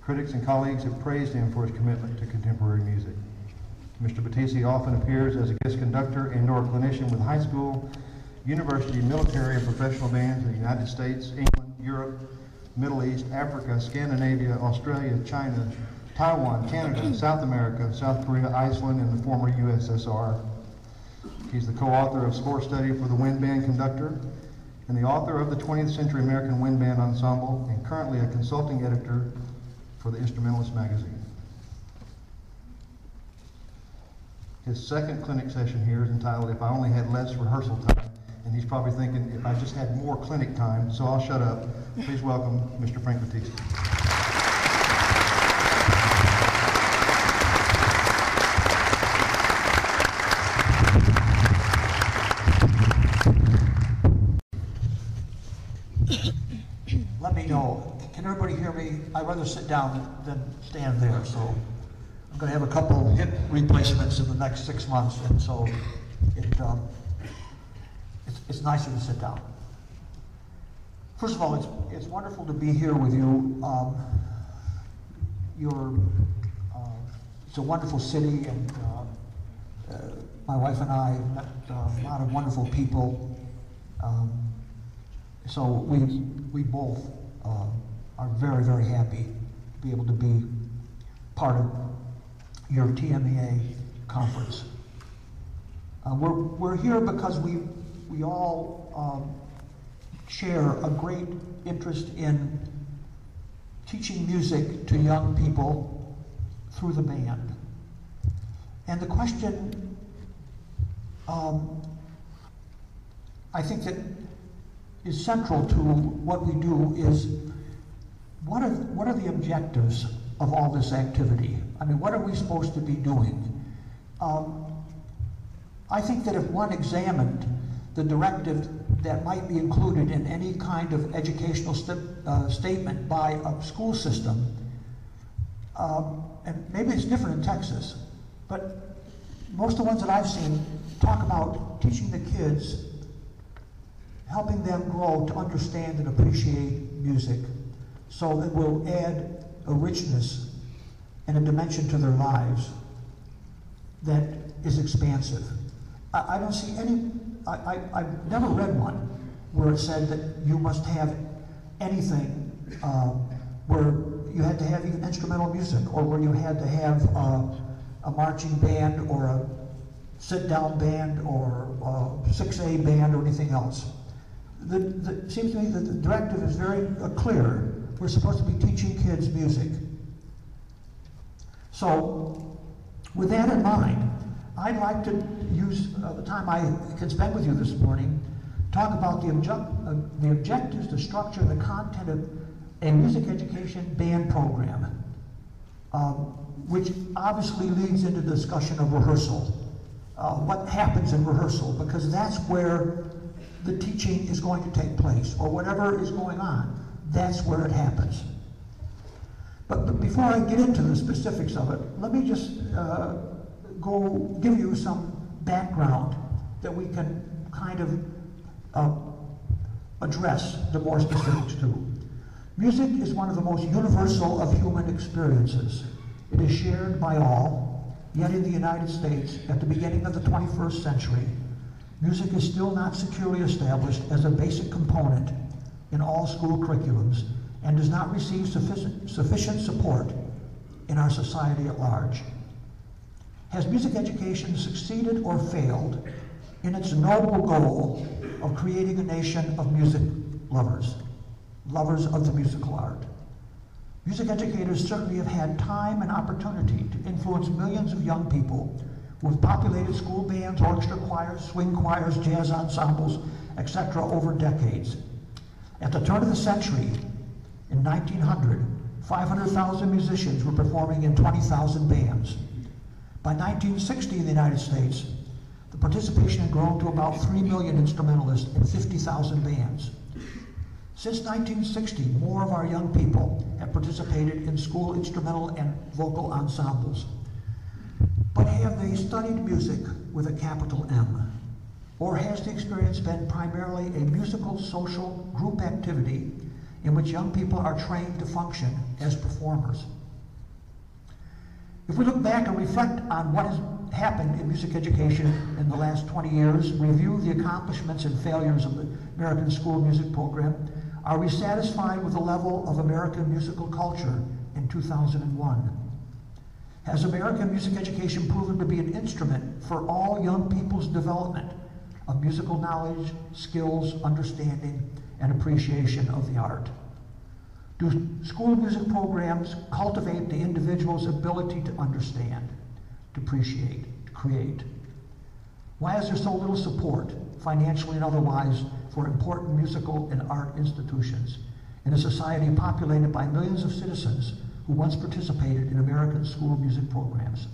Critics and colleagues have praised him for his commitment to contemporary music. Mr. Battisti often appears as a guest conductor and/or clinician with high school, university, military, and professional bands in the United States, England, Europe, Middle East, Africa, Scandinavia, Australia, China, Taiwan, Canada, South America, South Korea, Iceland, and the former USSR. He's the co-author of Score Study for the Wind Band Conductor and the author of the 20th Century American Wind Band Ensemble, and currently a consulting editor for the Instrumentalist magazine. His second clinic session here is entitled If I Only Had Less Rehearsal Time, and he's probably thinking, if I just had more clinic time, so I'll shut up. Please welcome Mr. Frank Battisti. Let me know. Can everybody hear me? I'd rather sit down than stand there, so I'm going to have a couple hip replacements in the next 6 months, and so it's nicer to sit down. First of all, it's wonderful to be here with you. It's a wonderful city, and my wife and I met a lot of wonderful people. So we both are very, very happy to be able to be part of your TMEA conference. We're here because we all share a great interest in teaching music to young people through the band. And the question I think that is central to what we do is what are the objectives of all this activity? I mean, what are we supposed to be doing? I think that if one examined the directive that might be included in any kind of educational statement by a school system, and maybe it's different in Texas, but most of the ones that I've seen talk about teaching the kids, helping them grow to understand and appreciate music so it will add a richness and a dimension to their lives that is expansive. I don't see any, I've never read one where it said that you must have anything where you had to have even instrumental music, or where you had to have a marching band or a sit-down band or a 6A band or anything else. It seems to me that the directive is very clear. We're supposed to be teaching kids music. So, with that in mind, I'd like to use the time I can spend with you this morning, talk about the objectives, the structure, the content of a music education band program, which obviously leads into the discussion of rehearsal. What happens in rehearsal, because that's where the teaching is going to take place, or whatever is going on, that's where it happens. But before I get into the specifics of it, let me just go give you some background that we can kind of address the more specifics to. Music is one of the most universal of human experiences. It is shared by all, yet in the United States, at the beginning of the 21st century, music is still not securely established as a basic component in all school curriculums and does not receive sufficient support in our society at large. Has music education succeeded or failed in its noble goal of creating a nation of music lovers, lovers of the musical art? Music educators certainly have had time and opportunity to influence millions of young people who have populated school bands, orchestra choirs, swing choirs, jazz ensembles, etc. over decades. At the turn of the century, in 1900, 500,000 musicians were performing in 20,000 bands. By 1960 in the United States, the participation had grown to about 3 million instrumentalists and 50,000 bands. Since 1960, more of our young people have participated in school instrumental and vocal ensembles. But have they studied music with a capital M? Or has the experience been primarily a musical, social, group activity in which young people are trained to function as performers. If we look back and reflect on what has happened in music education in the last 20 years, review the accomplishments and failures of the American school music program, are we satisfied with the level of American musical culture in 2001? Has American music education proven to be an instrument for all young people's development of musical knowledge, skills, understanding, and appreciation of the art? Do school music programs cultivate the individual's ability to understand, to appreciate, to create? Why is there so little support, financially and otherwise, for important musical and art institutions in a society populated by millions of citizens who once participated in American school music programs?